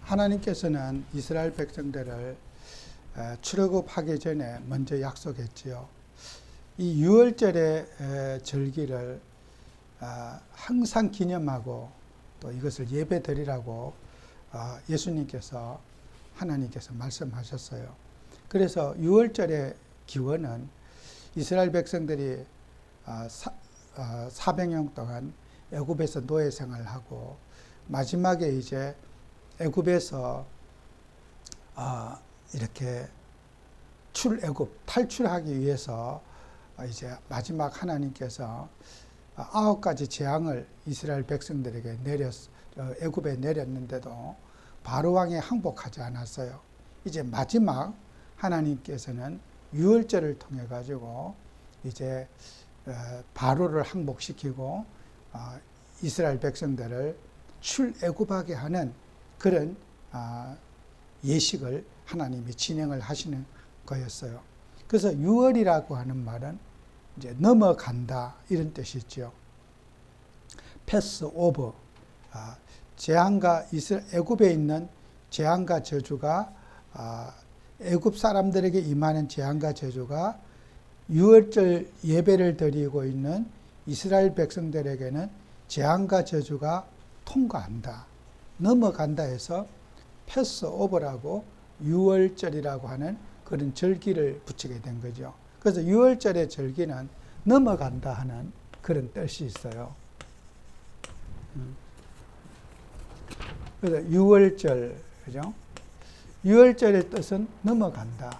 하나님께서는 이스라엘 백성들을 출애굽하기 전에 먼저 약속했지요. 이 유월절의 절기를 항상 기념하고 또 이것을 예배 드리라고 예수님께서 하나님께서 말씀하셨어요. 그래서 유월절의 기원은 이스라엘 백성들이 400년 동안 애굽에서 노예 생활하고 마지막에 이제 애굽에서 이렇게 출애굽 탈출하기 위해서 이제 마지막 하나님께서 9가지 재앙을 이스라엘 백성들에게 애굽에 내렸는데도 바로 왕이 항복하지 않았어요. 이제 마지막 하나님께서는 유월절을 통해 가지고 이제 바로를 항복시키고 이스라엘 백성들을 출애굽하게 하는 그런 예식을 하나님이 진행을 하시는 거였어요. 그래서 유월이라고 하는 말은 이제 넘어간다 이런 뜻이죠. 패스 오버, 재앙과 애굽에 있는 재앙과 저주가 애굽 사람들에게 임하는 재앙과 저주가 유월절 예배를 드리고 있는 이스라엘 백성들에게는 재앙과 저주가 통과한다, 넘어간다 해서 패스 오버라고 유월절이라고 하는 그런 절기를 붙이게 된 거죠. 그래서 유월절의 절기는 넘어간다 하는 그런 뜻이 있어요. 그래서 유월절, 그죠? 유월절의 뜻은 넘어간다.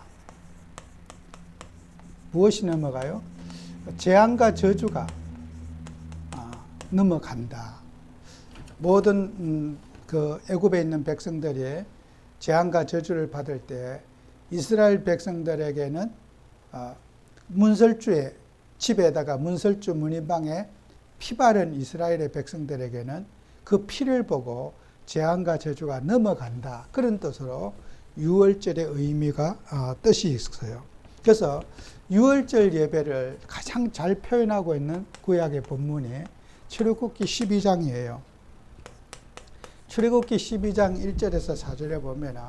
무엇이 넘어가요? 재앙과 저주가 넘어간다. 모든 그 애굽에 있는 백성들이 재앙과 저주를 받을 때 이스라엘 백성들에게는 문설주에 집에다가 문설주 문인방에 피 바른 이스라엘의 백성들에게는 그 피를 보고 재앙과 저주가 넘어간다. 그런 뜻으로 유월절의 의미가 뜻이 있어요. 그래서 유월절 예배를 가장 잘 표현하고 있는 구약의 본문이 출애굽기 12장이에요. 출애굽기 12장 1절에서 4절에 보면은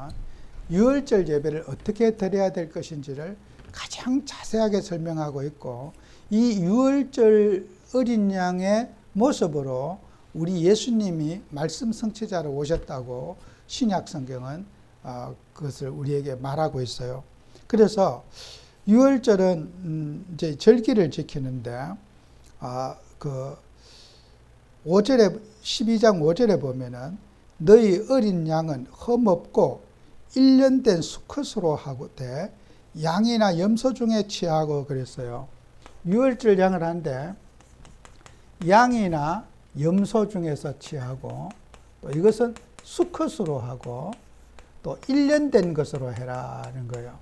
유월절 예배를 어떻게 드려야 될 것인지를 가장 자세하게 설명하고 있고, 이 유월절 어린 양의 모습으로 우리 예수님이 말씀 성취자로 오셨다고 신약 성경은 그것을 우리에게 말하고 있어요. 그래서 유월절은 이제 절기를 지키는데 그 5절에 12장 5절에 보면은 너희 어린 양은 흠없고 1년 된 수컷으로 하되 양이나 염소 중에 취하고 그랬어요. 유월절 양을 하는데 양이나 염소 중에서 취하고 또 이것은 수컷으로 하고 또 1년 된 것으로 해라는 거예요.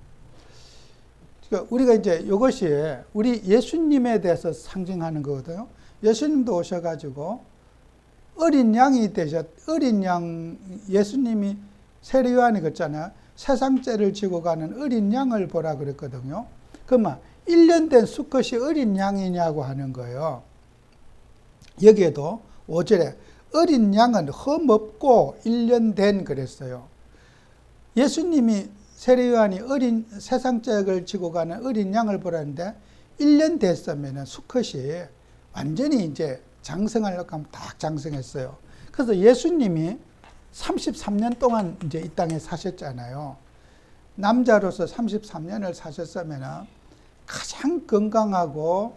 그러니까 우리가 이제 이것이 우리 예수님에 대해서 상징하는 거거든요. 예수님도 오셔가지고 어린 양이 어린 양, 예수님이 세례요한이 그랬잖아요. 세상죄를 지고 가는 어린 양을 보라 그랬거든요. 그러면 1년 된 수컷이 어린 양이냐고 하는 거예요. 여기에도 5절에 어린 양은 흠없고 1년 된 그랬어요. 예수님이 세례요한이 세상죄를 지고 가는 어린 양을 보라는데 1년 됐으면 수컷이 완전히 이제 장성하려고 하면 딱 장성했어요. 그래서 예수님이 33년 동안 이제 이 땅에 사셨잖아요. 남자로서 33년을 사셨으면 가장 건강하고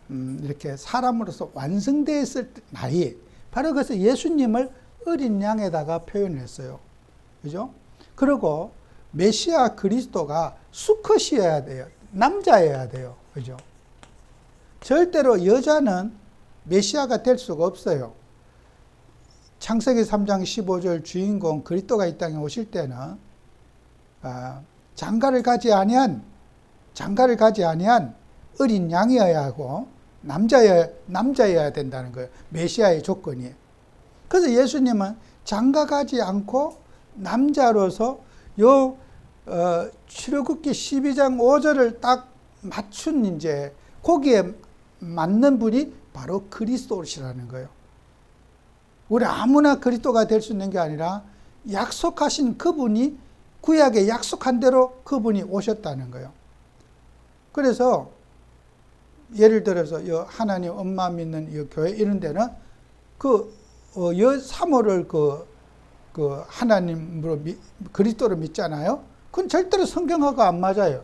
이렇게 사람으로서 완성되었을 나이, 바로 그래서 예수님을 어린 양에다가 표현했어요. 그죠? 그리고 메시아 그리스도가 수컷이어야 돼요. 남자여야 돼요. 그죠? 절대로 여자는 메시아가 될 수가 없어요. 창세기 3장 15절 주인공 그리스도가 이 땅에 오실 때는 장가를 가지 아니한 어린 양이어야 하고 남자여야 된다는 거예요. 메시아의 조건이. 그래서 예수님은 장가 가지 않고 남자로서 출애굽기 12장 5절을 딱 맞춘 이제 거기에 맞는 분이 바로 그리스도시라는 거예요. 우리 아무나 그리스도가 될 수 있는 게 아니라 약속하신 그분이 구약에 약속한 대로 그분이 오셨다는 거예요. 그래서 예를 들어서 하나님 엄마 믿는 이 교회 이런 데는 사모를 하나님으로 그리스도로 믿잖아요. 그건 절대로 성경하고 안 맞아요.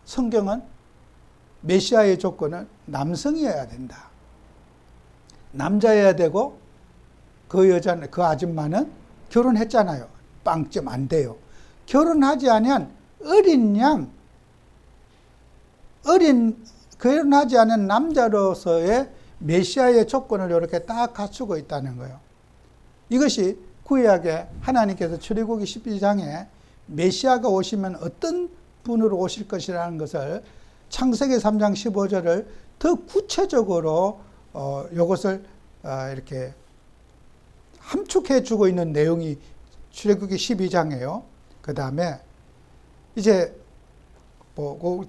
성경은 메시아의 조건은 남성이어야 된다. 남자여야 되고 그 아줌마는 결혼했잖아요. 빵점 안 돼요. 결혼하지 않으면 결혼하지 않은 남자로서의 메시아의 조건을 이렇게 딱 갖추고 있다는 거예요. 이것이 구약에 하나님께서 출애굽기 12장에 메시아가 오시면 어떤 분으로 오실 것이라는 것을 창세기 3장 15절을 더 구체적으로 이것을 이렇게 함축해 주고 있는 내용이 출애굽기 12장이에요. 그 다음에 이제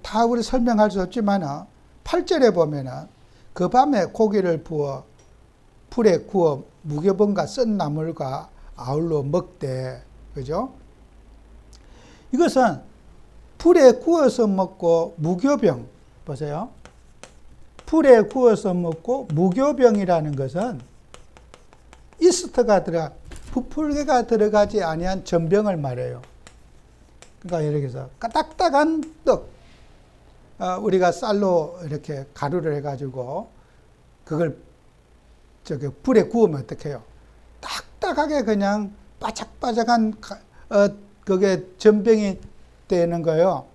다 우리 설명할 수 없지만 8절에 보면은 그 밤에 고기를 부어 불에 구워 무교병과 썬 나물과 아울러 먹되, 그죠? 이것은 불에 구워서 먹고 무교병, 보세요. 불에 구워서 먹고 무교병이라는 것은 이스트가 부풀개가 들어가지 아니한 전병을 말해요. 그러니까 예를 들어서 딱딱한 떡, 우리가 쌀로 이렇게 가루를 해가지고 그걸 불에 구우면 어떡해요? 딱딱하게 그냥 바짝바짝한 그게 전병이 되는 거예요.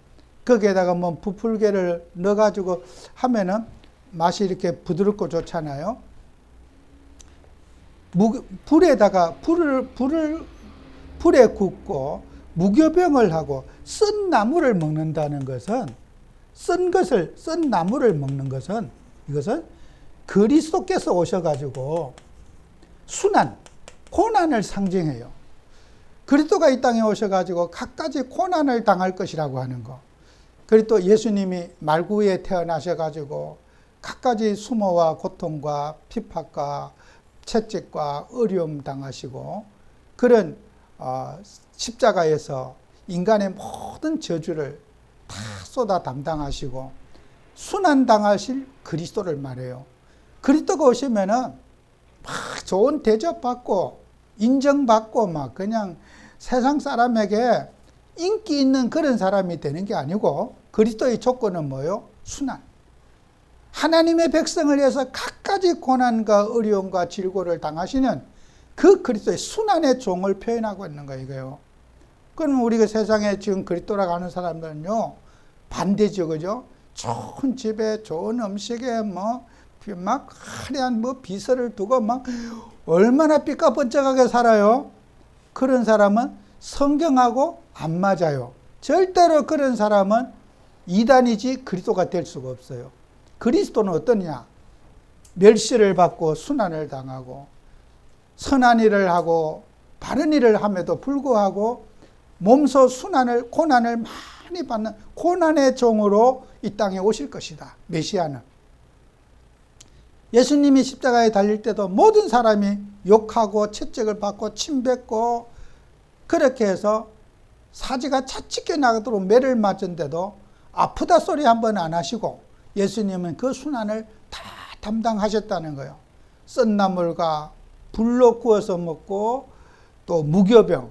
거기에다가 뭐 부풀개를 넣어가지고 하면은 맛이 이렇게 부드럽고 좋잖아요. 불에 굽고 무교병을 하고 썬 나물을 먹는다는 것은 썬 나물을 먹는 것은 이것은 그리스도께서 오셔가지고 고난을 상징해요. 그리스도가 이 땅에 오셔가지고 갖가지 고난을 당할 것이라고 하는 거. 그리고 또 예수님이 말구에 태어나셔가지고 갖가지 수모와 고통과 핍박과 채찍과 어려움 당하시고 그런 십자가에서 인간의 모든 저주를 다 쏟아 담당하시고 순환당하실 그리스도를 말해요. 그리스도가 오시면은 막 좋은 대접받고 인정받고 막 그냥 세상 사람에게 인기 있는 그런 사람이 되는 게 아니고 그리스도의 조건은 뭐예요? 순환. 하나님의 백성을 위해서 갖가지 고난과 어려움과 질고를 당하시는 그 그리스도의 순환의 종을 표현하고 있는 거예요. 그럼 우리가 세상에 지금 그리스도라고 하는 사람들은요, 반대죠, 그죠? 좋은 집에, 좋은 음식에, 막 화려한 비서를 두고 막 얼마나 삐까번쩍하게 살아요. 그런 사람은 성경하고 안 맞아요. 절대로 그런 사람은 이단이지 그리스도가 될 수가 없어요. 그리스도는 어떠냐? 멸시를 받고 순환을 당하고 선한 일을 하고 바른 일을 함에도 불구하고 몸소 고난을 많이 받는 고난의 종으로 이 땅에 오실 것이다. 메시아는. 예수님이 십자가에 달릴 때도 모든 사람이 욕하고 채찍을 받고 침뱉고 그렇게 해서 사지가 차첵게 나가도록 매를 맞은데도 아프다 소리 한 번 안 하시고 예수님은 그 순환을 다 담당하셨다는 거예요. 썬 나물과 불로 구워서 먹고 또 무교병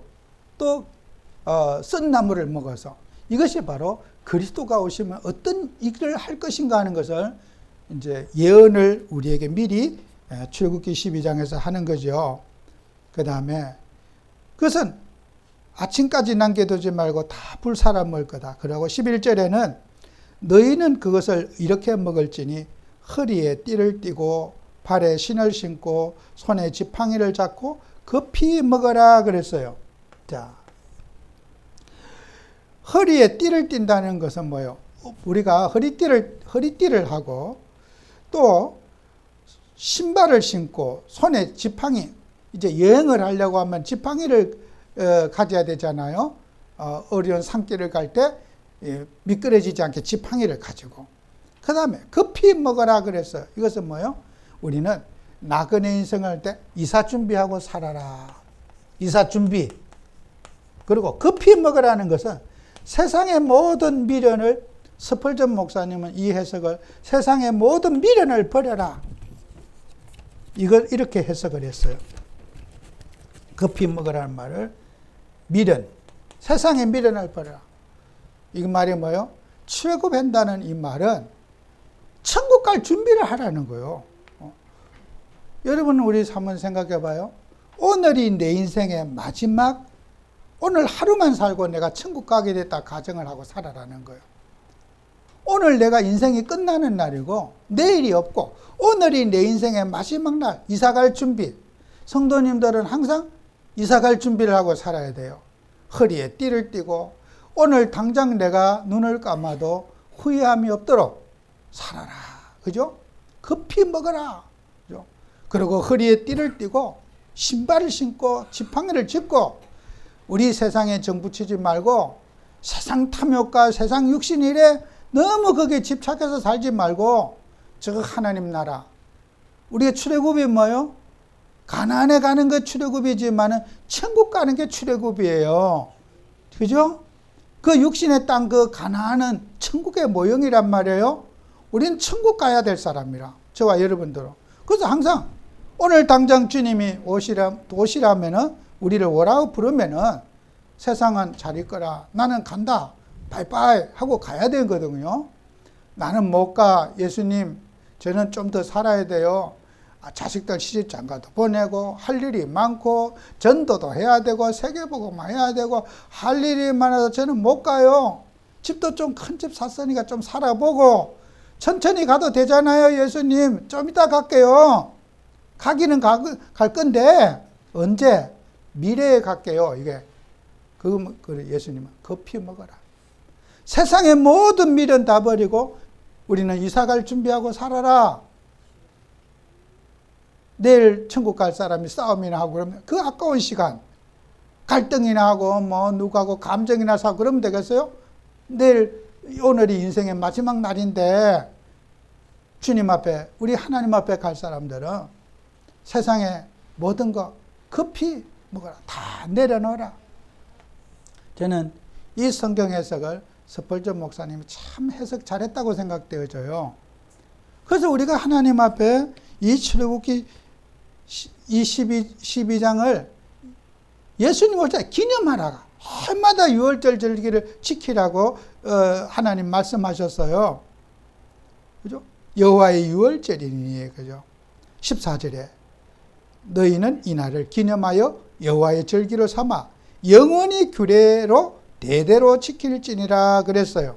또 썬 나물을 먹어서 이것이 바로 그리스도가 오시면 어떤 일을 할 것인가 하는 것을 이제 예언을 우리에게 미리 출애굽기 12장에서 하는 거죠. 그 다음에 그것은 아침까지 남겨두지 말고 다 불살아 먹을 거다. 그러고 11절에는 너희는 그것을 이렇게 먹을지니 허리에 띠를 띠고 발에 신을 신고 손에 지팡이를 잡고 급히 먹어라 그랬어요. 자, 허리에 띠를 띈다는 것은 뭐예요? 우리가 허리띠를 하고 또 신발을 신고 손에 지팡이, 이제 여행을 하려고 하면 지팡이를 가져야 되잖아요. 어려운 산길을 갈 때 미끄러지지 않게 지팡이를 가지고 그 다음에 급히 먹어라 그랬어요. 이것은 뭐예요? 우리는 나그네 인생을 할 때 이사 준비하고 살아라. 이사 준비. 그리고 급히 먹으라는 것은 세상의 모든 미련을, 스펄전 목사님은 이 해석을 세상의 모든 미련을 버려라, 이걸 이렇게 해석을 했어요. 급히 먹으라는 말을 미련, 세상의 미련을 버려라. 이 말이 뭐예요? 출애굽한다는 이 말은 천국 갈 준비를 하라는 거예요. 여러분, 우리 한번 생각해 봐요. 오늘이 내 인생의 마지막, 오늘 하루만 살고 내가 천국 가게 됐다 가정을 하고 살아라는 거예요. 오늘 내가 인생이 끝나는 날이고 내일이 없고 오늘이 내 인생의 마지막 날, 이사갈 준비. 성도님들은 항상 이사갈 준비를 하고 살아야 돼요. 허리에 띠를 띠고 오늘 당장 내가 눈을 감아도 후회함이 없도록 살아라. 그죠? 급히 먹어라. 그죠? 그리고 허리에 띠를 띠고 신발을 신고 지팡이를 짚고 우리 세상에 정붙이지 말고 세상 탐욕과 세상 육신일에 너무 거기에 집착해서 살지 말고 저 하나님 나라. 우리의 출애굽이 뭐예요? 가나안에 가는 게 출애굽이지만은 천국 가는 게 출애굽이에요. 그죠? 그 육신의 땅 그 가나안은 천국의 모형이란 말이에요. 우리는 천국 가야 될 사람이라. 저와 여러분들은. 그래서 항상 오늘 당장 주님이 오시라면은 우리를 오라고 부르면은 세상은 잘 있거라. 나는 간다. 바이바이 하고 가야 되거든요. 나는 못 가. 예수님, 저는 좀 더 살아야 돼요. 자식들 시집장가도 보내고 할 일이 많고 전도도 해야 되고 세계복음만 해야 되고 할 일이 많아서 저는 못 가요. 집도 좀 큰 집 샀으니까 좀 살아보고 천천히 가도 되잖아요. 예수님, 좀 이따 갈게요. 가기는 갈 건데 언제? 미래에 갈게요. 이게 그 예수님은 급히 먹어라. 세상의 모든 미련 다 버리고 우리는 이사갈 준비하고 살아라. 내일 천국 갈 사람이 싸움이나 하고 그러면 그 아까운 시간 갈등이나 하고 뭐 누구하고 감정이나 사고 그러면 되겠어요? 오늘이 인생의 마지막 날인데 주님 앞에, 우리 하나님 앞에 갈 사람들은 세상의 모든 거 급히 먹어라. 다 내려놓아라. 저는 이 성경 해석을 스펄전 목사님이 참 해석 잘했다고 생각되어져요. 그래서 우리가 하나님 앞에 이 출애굽기 12장을 예수님 올 때 기념하라. 해마다 유월절 절기를 지키라고 하나님 말씀하셨어요. 그죠? 여호와의 유월절이니, 그죠? 14절에 너희는 이날을 기념하여 여호와의 절기로 삼아 영원히 규례로 대대로 지킬지니라 그랬어요.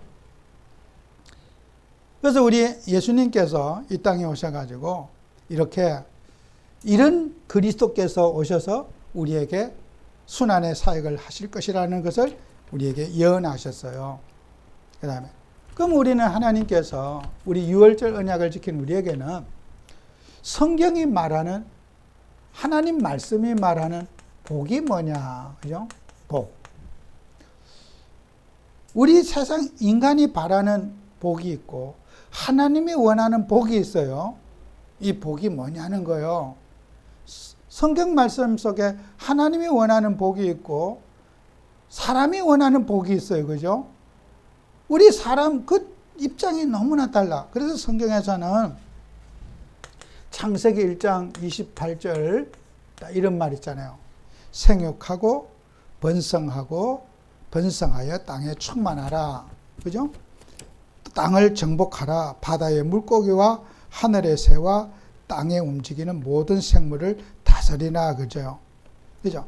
그래서 우리 예수님께서 이 땅에 오셔가지고 이렇게 이런 그리스도께서 오셔서 우리에게 순환의 사역을 하실 것이라는 것을 우리에게 예언하셨어요. 그 다음에 그럼 우리는 하나님께서 우리 유월절 언약을 지킨 우리에게는 성경이 말하는, 하나님 말씀이 말하는 복이 뭐냐, 그죠? 복. 우리 세상 인간이 바라는 복이 있고 하나님이 원하는 복이 있어요. 이 복이 뭐냐는 거예요. 성경 말씀 속에 하나님이 원하는 복이 있고 사람이 원하는 복이 있어요. 그죠? 우리 사람 그 입장이 너무나 달라. 그래서 성경에서는 창세기 1장 28절 이런 말 있잖아요. 생육하고 번성하고 번성하여 땅에 충만하라. 그죠? 땅을 정복하라. 바다의 물고기와 하늘의 새와 땅에 움직이는 모든 생물을 다스리나. 그죠? 그죠?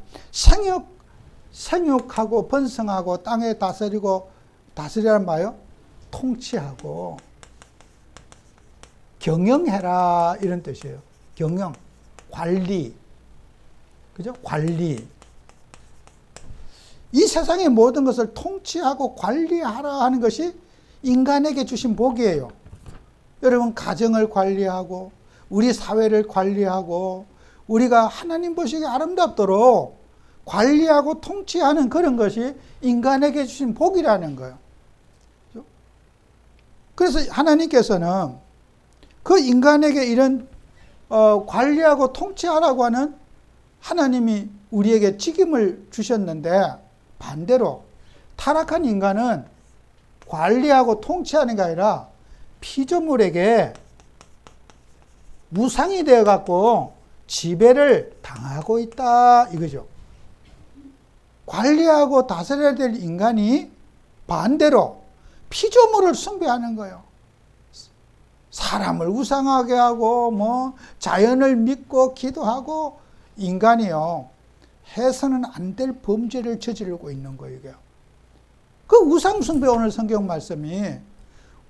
생육하고 번성하고 땅에 다스리란 말이요? 통치하고 경영해라 이런 뜻이에요. 경영, 관리. 그죠? 관리. 이 세상의 모든 것을 통치하고 관리하라 하는 것이 인간에게 주신 복이에요. 여러분, 가정을 관리하고 우리 사회를 관리하고 우리가 하나님 보시기에 아름답도록 관리하고 통치하는 그런 것이 인간에게 주신 복이라는 거예요. 그래서 하나님께서는 그 인간에게 이런 관리하고 통치하라고 하는 하나님이 우리에게 직임을 주셨는데 반대로 타락한 인간은 관리하고 통치하는 게 아니라 피조물에게 우상이 되어갖고 지배를 당하고 있다 이거죠. 관리하고 다스려야 될 인간이 반대로 피조물을 숭배하는 거예요. 사람을 우상하게 하고 뭐 자연을 믿고 기도하고 인간이요 해서는 안 될 범죄를 저지르고 있는 거예요. 이게. 그 우상 숭배 오늘 성경 말씀이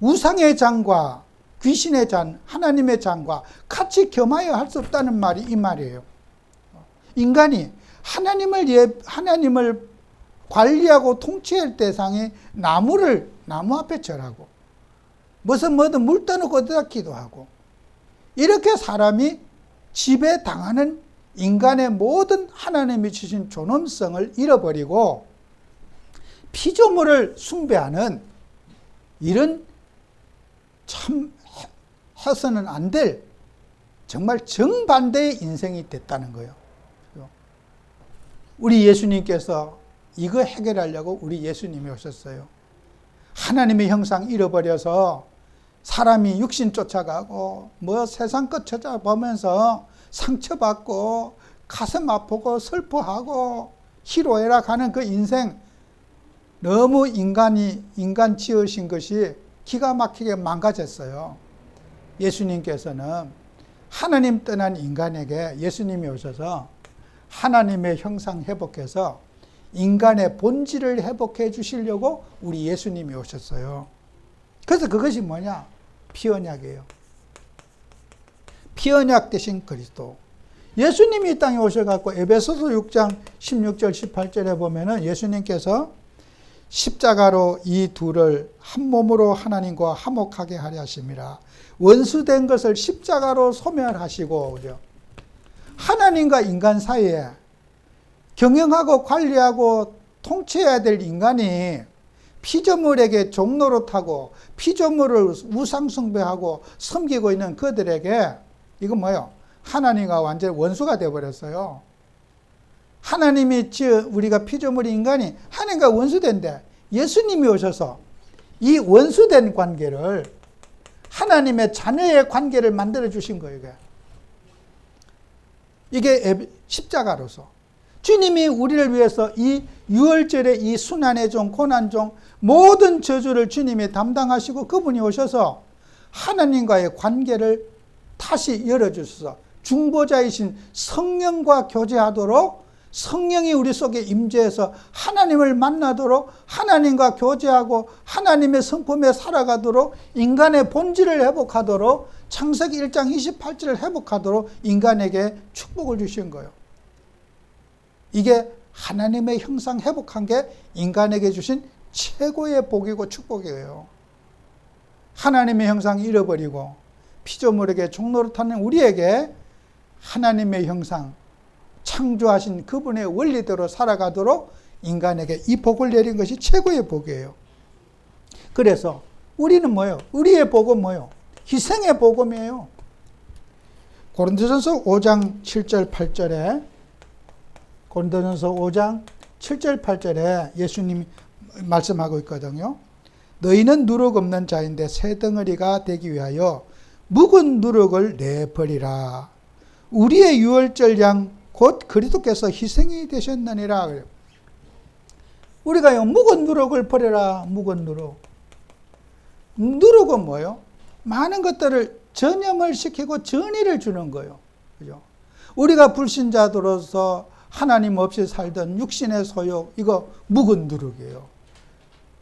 우상의 장과 귀신의 잔, 하나님의 잔과 같이 겸하여 할 수 없다는 말이 이 말이에요. 인간이 하나님을 관리하고 통치할 대상이 나무 앞에 절하고 뭐든 물 떠놓고 어디다 기도하고 이렇게 사람이 지배당하는 인간의 모든 하나님이 주신 존엄성을 잃어버리고 피조물을 숭배하는 이런 참 해서는 안 될 정말 정반대의 인생이 됐다는 거예요. 우리 예수님께서 이거 해결하려고 우리 예수님이 오셨어요. 하나님의 형상 잃어버려서 사람이 육신 쫓아가고 뭐 세상 것 찾아보면서 상처받고 가슴 아프고 슬퍼하고 희로애락 하는 그 인생 너무 인간 지으신 것이 기가 막히게 망가졌어요. 예수님께서는 하나님 떠난 인간에게 예수님이 오셔서 하나님의 형상 회복해서 인간의 본질을 회복해 주시려고 우리 예수님이 오셨어요. 그래서 그것이 뭐냐? 피언약이에요. 피언약 대신 그리스도. 예수님이 이 땅에 오셔갖고 에베소서 6장 16절 18절에 보면은 예수님께서 십자가로 이 둘을 한 몸으로 하나님과 화목하게 하려 하심이라. 원수된 것을 십자가로 소멸하시고, 그죠? 하나님과 인간 사이에 경영하고 관리하고 통치해야 될 인간이 피조물에게 종노릇하고 피조물을 우상숭배하고 섬기고 있는 그들에게 이건 뭐예요? 하나님과 완전 원수가 되어버렸어요. 하나님이 우리가 피조물이 인간이 하나님과 원수된데 예수님이 오셔서 이 원수된 관계를 하나님의 자녀의 관계를 만들어 주신 거예요. 이게 십자가로서 주님이 우리를 위해서 이 유월절의 이 순환의 종, 고난 종 모든 저주를 주님이 담당하시고 그분이 오셔서 하나님과의 관계를 다시 열어주셔서 중보자이신 성령과 교제하도록 성령이 우리 속에 임재해서 하나님을 만나도록 하나님과 교제하고 하나님의 성품에 살아가도록 인간의 본질을 회복하도록 창세기 1장 28절을 회복하도록 인간에게 축복을 주신 거예요. 이게 하나님의 형상 회복한 게 인간에게 주신 최고의 복이고 축복이에요. 하나님의 형상 잃어버리고 피조물에게 종노릇하는 우리에게 하나님의 형상 창조하신 그분의 원리대로 살아가도록 인간에게 이 복을 내린 것이 최고의 복이에요. 그래서 우리는 뭐예요? 우리의 복은 뭐예요? 희생의 복음이에요. 고린도전서 5장 7절 8절에 고린도전서 5장 7절 8절에 예수님이 말씀하고 있거든요. 너희는 누룩 없는 자인데 새 덩어리가 되기 위하여 묵은 누룩을 내버리라. 우리의 유월절 양 곧 그리스도께서 희생이 되셨느니라. 우리가요 묵은 누룩을 버려라. 묵은 누룩. 누룩은 뭐예요? 많은 것들을 전염을 시키고 전이를 주는 거예요. 그죠? 우리가 불신자들로서 하나님 없이 살던 육신의 소욕, 이거 묵은 누룩이에요.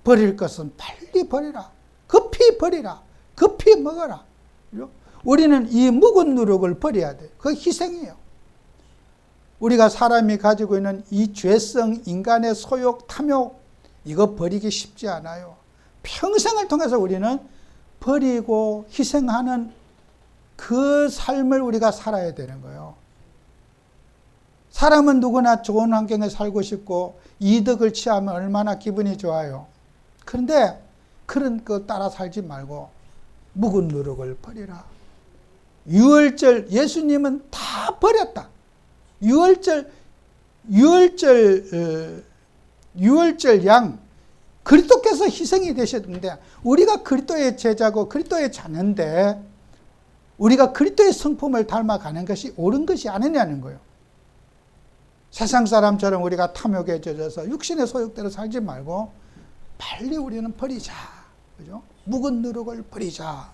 버릴 것은 빨리 버리라. 급히 버리라. 급히 먹어라. 그죠? 우리는 이 묵은 누룩을 버려야 돼요. 그거 희생이에요. 우리가 사람이 가지고 있는 이 죄성, 인간의 소욕, 탐욕, 이거 버리기 쉽지 않아요. 평생을 통해서 우리는 버리고 희생하는 그 삶을 우리가 살아야 되는 거예요. 사람은 누구나 좋은 환경에 살고 싶고 이득을 취하면 얼마나 기분이 좋아요. 그런데 그런 거 따라 살지 말고 묵은 누룩을 버리라. 유월절 예수님은 다 버렸다. 유월절 유월절 양 그리스도께서 희생이 되셨는데 우리가 그리스도의 제자고 그리스도의 자녀인데 우리가 그리스도의 성품을 닮아가는 것이 옳은 것이 아니냐는 거예요. 세상 사람처럼 우리가 탐욕에 젖어서 육신의 소욕대로 살지 말고 빨리 우리는 버리자. 그죠? 묵은 누룩을 버리자.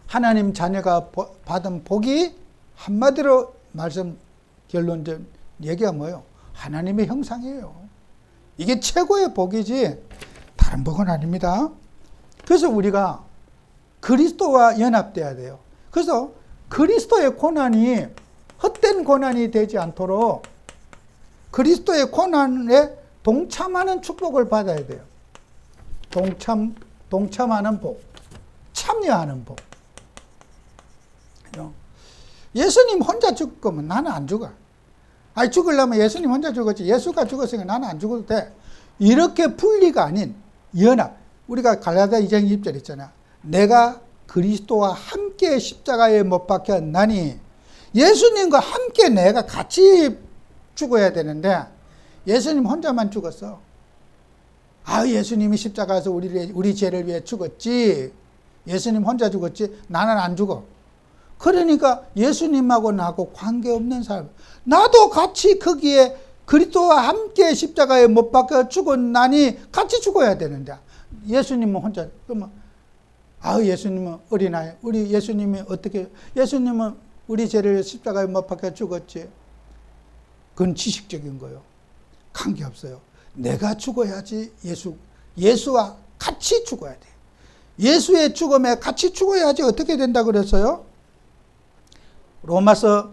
하나님 자녀가 받은 복이 한마디로 말씀 결론적 얘기가 뭐예요? 하나님의 형상이에요. 이게 최고의 복이지 다른 복은 아닙니다. 그래서 우리가 그리스도와 연합돼야 돼요. 그래서 그리스도의 고난이 헛된 고난이 되지 않도록 그리스도의 고난에 동참하는 축복을 받아야 돼요. 동참하는 복, 참여하는 복. 예수님 혼자 죽을 거면 나는 안 죽어. 아니 죽으려면 예수님 혼자 죽었지. 예수가 죽었으니까 나는 안 죽어도 돼. 이렇게 분리가 아닌 연합. 우리가 갈라디아 2장 20절 있잖아. 내가 그리스도와 함께 십자가에 못 박혔나니 예수님과 함께 내가 같이 죽어야 되는데 예수님 혼자만 죽었어. 아, 예수님이 십자가에서 우리 죄를 위해 죽었지. 예수님 혼자 죽었지. 나는 안 죽어. 그러니까 예수님하고 나하고 관계없는 사람. 나도 같이 거기에 그리스도와 함께 십자가에 못 박혀 죽었나니 같이 죽어야 되는데 예수님은 혼자. 그러면 예수님은 어린아이. 우리 예수님이 어떻게 예수님은 우리 죄를 십자가에 못 박혀 죽었지. 그건 지식적인 거예요. 관계없어요. 내가 죽어야지 예수와 같이 죽어야 돼. 예수의 죽음에 같이 죽어야지 어떻게 된다 그랬어요? 로마서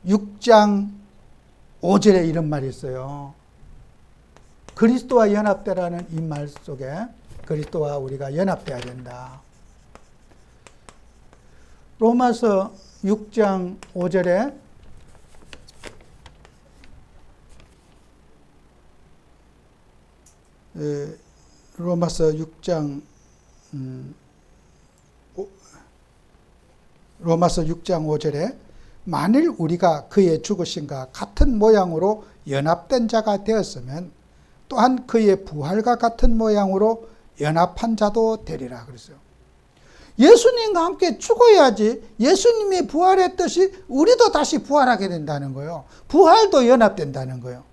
6장 5절에 이런 말이 있어요. 그리스도와 연합되라는 이 말 속에 그리스도와 우리가 연합돼야 된다. 로마서 6장 5절에 로마서 6장 5절에 만일 우리가 그의 죽으심과 같은 모양으로 연합된 자가 되었으면 또한 그의 부활과 같은 모양으로 연합한 자도 되리라 그랬어요. 예수님과 함께 죽어야지 예수님이 부활했듯이 우리도 다시 부활하게 된다는 거예요. 부활도 연합된다는 거예요.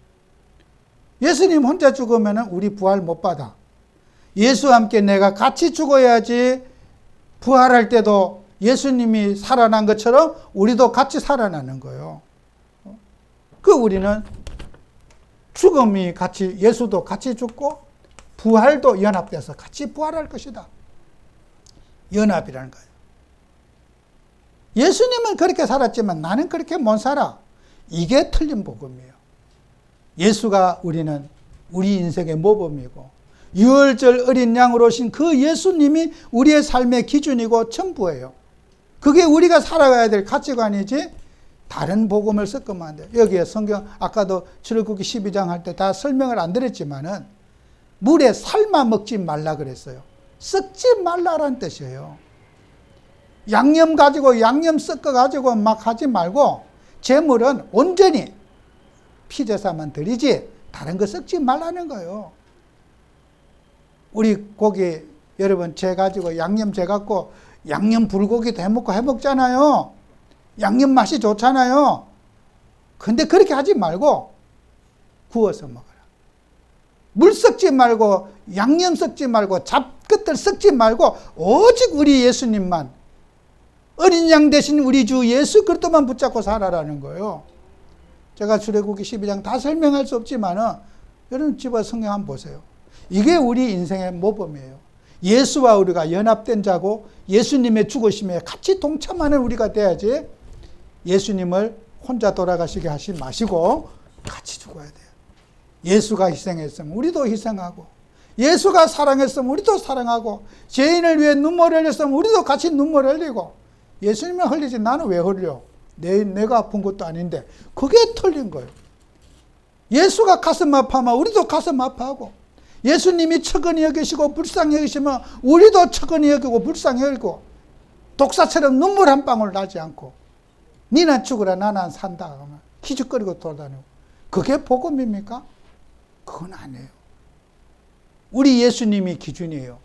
예수님 혼자 죽으면 우리 부활 못 받아. 예수와 함께 내가 같이 죽어야지 부활할 때도 예수님이 살아난 것처럼 우리도 같이 살아나는 거예요. 우리는 죽음이 같이 예수도 같이 죽고 부활도 연합돼서 같이 부활할 것이다. 연합이라는 거예요. 예수님은 그렇게 살았지만 나는 그렇게 못 살아. 이게 틀린 복음이에요. 예수가 우리 인생의 모범이고 유월절 어린 양으로 오신 그 예수님이 우리의 삶의 기준이고 전부예요. 그게 우리가 살아가야 될 가치관이지 다른 복음을 섞으면 안 돼요. 여기에 성경 아까도 출애굽기 12장 할 때 다 설명을 안 드렸지만은 물에 삶아 먹지 말라 그랬어요. 섞지 말라라는 뜻이에요. 양념 섞어 가지고 막 하지 말고 제물은 온전히 피제사만 드리지 다른 거 섞지 말라는 거예요. 우리 고기 여러분 재 가지고 양념 재 갖고 양념 불고기도 해먹잖아요. 양념 맛이 좋잖아요. 근데 그렇게 하지 말고 구워서 먹어라. 물 섞지 말고 양념 섞지 말고 잡것들 섞지 말고 오직 우리 예수님만 어린 양 대신 우리 주 예수 그리스도만 붙잡고 살아라는 거예요. 제가 출애굽기 12장 다 설명할 수 없지만은 여러분 집에 성경 한번 보세요. 이게 우리 인생의 모범이에요. 예수와 우리가 연합된 자고 예수님의 죽으심에 같이 동참하는 우리가 돼야지 예수님을 혼자 돌아가시게 하지 마시고 같이 죽어야 돼요. 예수가 희생했으면 우리도 희생하고 예수가 사랑했으면 우리도 사랑하고 죄인을 위해 눈물을 흘렸으면 우리도 같이 눈물 흘리고 예수님은 흘리지 나는 왜 흘려? 내가 아픈 것도 아닌데 그게 틀린 거예요. 예수가 가슴 아파하면 우리도 가슴 아파하고 예수님이 측은히 여기시고 불쌍히 여기시면 우리도 측은히 여기고 불쌍히 여기고 독사처럼 눈물 한 방울 나지 않고 니는 죽으라 나는 산다 하면 희죽거리고 돌아다니고 그게 복음입니까? 그건 아니에요. 우리 예수님이 기준이에요.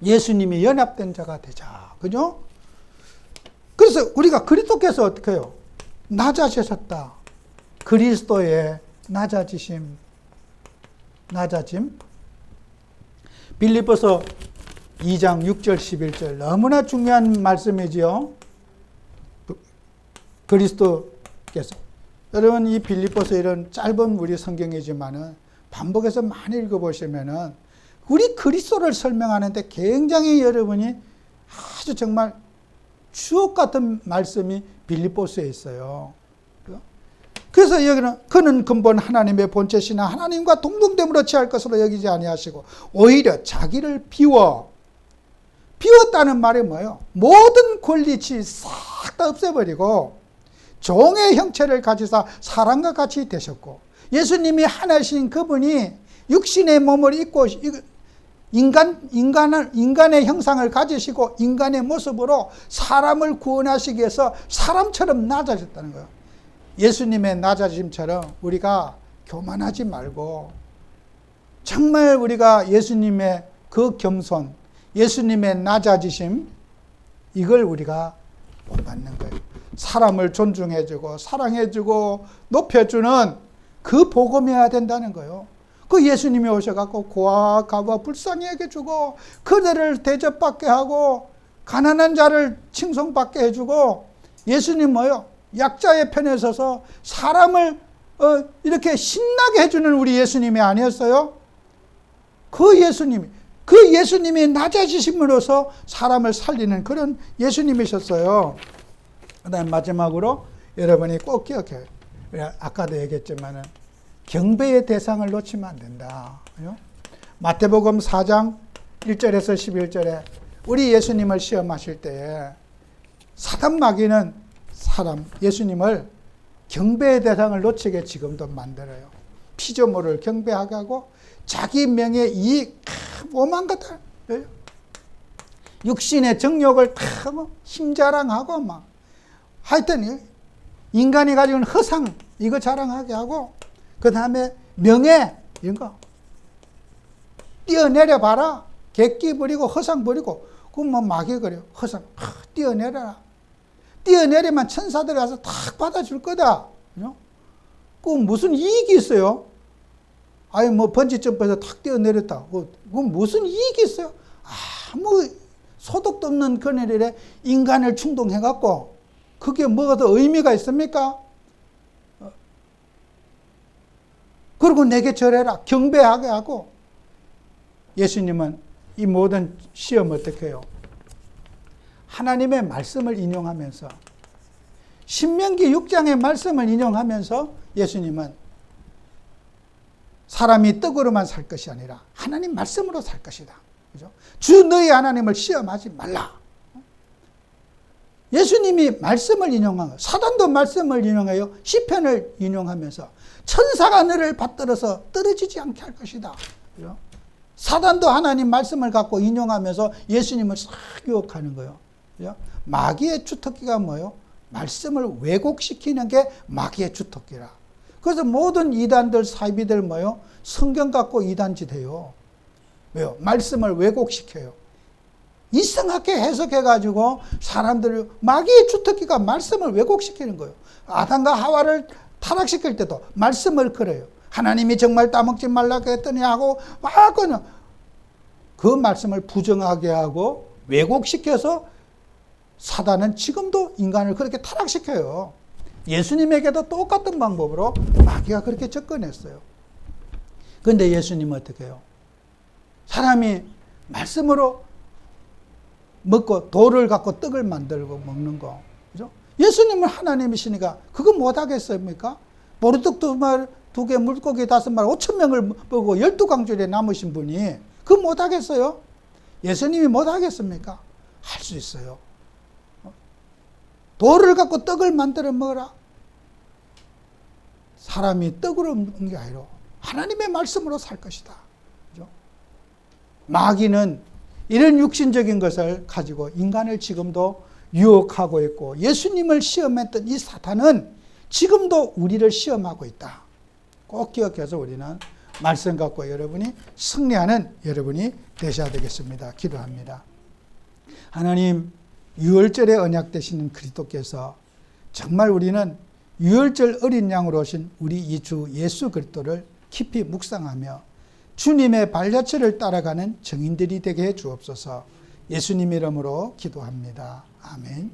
예수님이 연합된 자가 되자. 그죠? 그래서 우리가 그리스도께서 어떻게 해요? 낮아지셨다. 그리스도의 낮아짐. 빌립보서 2장 6절 11절 너무나 중요한 말씀이지요. 그리스도께서 여러분 이 빌립보서 이런 짧은 우리 성경이지만은 반복해서 많이 읽어보시면은 우리 그리스도를 설명하는데 굉장히 여러분이 아주 정말 주옥 같은 말씀이 빌립보서에 있어요. 그래서 여기는 그는 근본 하나님의 본체시나 하나님과 동등됨으로 취할 것으로 여기지 아니하시고 오히려 자기를 비웠다는 말이 뭐예요? 모든 권리치 싹 다 없애버리고 종의 형체를 가지사 사람과 같이 되셨고 예수님이 하나신 그분이 육신의 몸을 입고 인간의 형상을 가지시고 인간의 모습으로 사람을 구원하시기 위해서 사람처럼 낮아졌다는 거예요. 예수님의 낮아짐처럼 우리가 교만하지 말고 정말 우리가 예수님의 그 겸손, 예수님의 낮아지심 이걸 우리가 본받는 거예요. 사람을 존중해주고 사랑해주고 높여주는 그 복음이어야 된다는 거예요. 그 예수님이 오셔갖고 고아와 가부와 불쌍히 여겨주고 그들을 대접받게 하고 가난한 자를 칭송받게 해주고 예수님 뭐요? 약자의 편에 서서 사람을 이렇게 신나게 해주는 우리 예수님이 아니었어요? 그 예수님이 낮아지심으로써 사람을 살리는 그런 예수님이셨어요. 그 다음에 마지막으로 여러분이 꼭 기억해요. 아까도 얘기했지만은 경배의 대상을 놓치면 안 된다. 마태복음 4장 1절에서 11절에 우리 예수님을 시험하실 때에 사단 마귀는 예수님을 경배의 대상을 놓치게 지금도 만들어요. 피조물을 경배하게 하고 자기 명예 이익 오만 것들 육신의 정욕을 다 힘자랑하고 막 하여튼 인간이 가지고 있는 허상 이거 자랑하게 하고 그 다음에 명예 이런 거 뛰어내려 봐라. 객기 부리고 허상 부리고 그건 뭐 마귀 그래요. 허상 뛰어내려라. 뛰어내리면 천사들이 와서 탁 받아줄 거다. 그 무슨 이익이 있어요? 아니 뭐 번지점프에서 탁 뛰어내렸다. 그건 무슨 이익이 있어요? 아무 소득도 없는 그네들에 인간을 충동해갖고 그게 뭐가 더 의미가 있습니까? 그리고 내게 절해라. 경배하게 하고 예수님은 이 모든 시험을 어떻게 해요? 하나님의 말씀을 인용하면서 신명기 6장의 말씀을 인용하면서 예수님은 사람이 떡으로만 살 것이 아니라 하나님 말씀으로 살 것이다. 그죠? 주 너희 하나님을 시험하지 말라. 예수님이 말씀을 인용한 거예요. 사단도 말씀을 인용해요. 시편을 인용하면서 천사가 너를 받들어서 떨어지지 않게 할 것이다. 그죠? 사단도 하나님 말씀을 갖고 인용하면서 예수님을 싹 유혹하는 거예요. 그죠? 마귀의 주특기가 뭐예요? 말씀을 왜곡시키는 게 마귀의 주특기라. 그래서 모든 이단들, 사이비들 뭐예요? 성경 갖고 이단짓 해요. 왜요? 말씀을 왜곡시켜요. 이상하게 해석해가지고 사람들이 마귀의 주특기가 말씀을 왜곡시키는 거예요. 아담과 하와를 타락시킬 때도 말씀을 그래요. 하나님이 정말 따먹지 말라고 했더니 하고 막 그냥 그 말씀을 부정하게 하고 왜곡시켜서 사단은 지금도 인간을 그렇게 타락시켜요. 예수님에게도 똑같은 방법으로 마귀가 그렇게 접근했어요. 그런데 예수님은 어떻게 해요? 사람이 말씀으로 먹고 돌을 갖고 떡을 만들고 먹는 거. 그죠? 예수님은 하나님이시니까 그거 못하겠습니까? 보리떡 2개, 물고기 5마리, 5,000명을 보고 12광줄에 남으신 분이 그거 못하겠어요? 예수님이 못하겠습니까? 할 수 있어요. 돌을 갖고 떡을 만들어 먹어라. 사람이 떡으로 먹는 게 아니라 하나님의 말씀으로 살 것이다. 그죠? 마귀는 이런 육신적인 것을 가지고 인간을 지금도 유혹하고 있고 예수님을 시험했던 이 사탄은 지금도 우리를 시험하고 있다. 꼭 기억해서 우리는 말씀 갖고 여러분이 승리하는 여러분이 되셔야 되겠습니다. 기도합니다. 하나님, 유월절의 언약 되시는 그리스도께서 정말 우리는 유월절 어린 양으로 오신 우리 이 주 예수 그리스도를 깊이 묵상하며 주님의 발자취를 따라가는 증인들이 되게 해 주옵소서. 예수님 이름으로 기도합니다. 아멘.